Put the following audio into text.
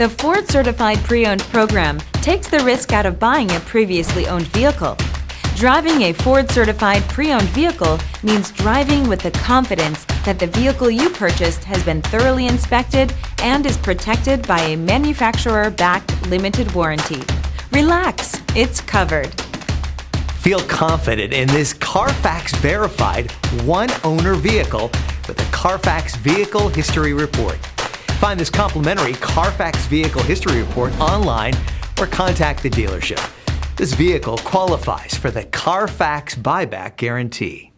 The Ford Certified Pre-Owned program takes the risk out of buying a previously owned vehicle. Driving a Ford Certified Pre-Owned vehicle means driving with the confidence that the vehicle you purchased has been thoroughly inspected and is protected by a manufacturer-backed limited warranty. Relax, it's covered. Feel confident in this Carfax verified one-owner vehicle with the Carfax Vehicle History Report. Find this complimentary Carfax Vehicle History Report online or contact the dealership. This vehicle qualifies for the Carfax Buyback Guarantee.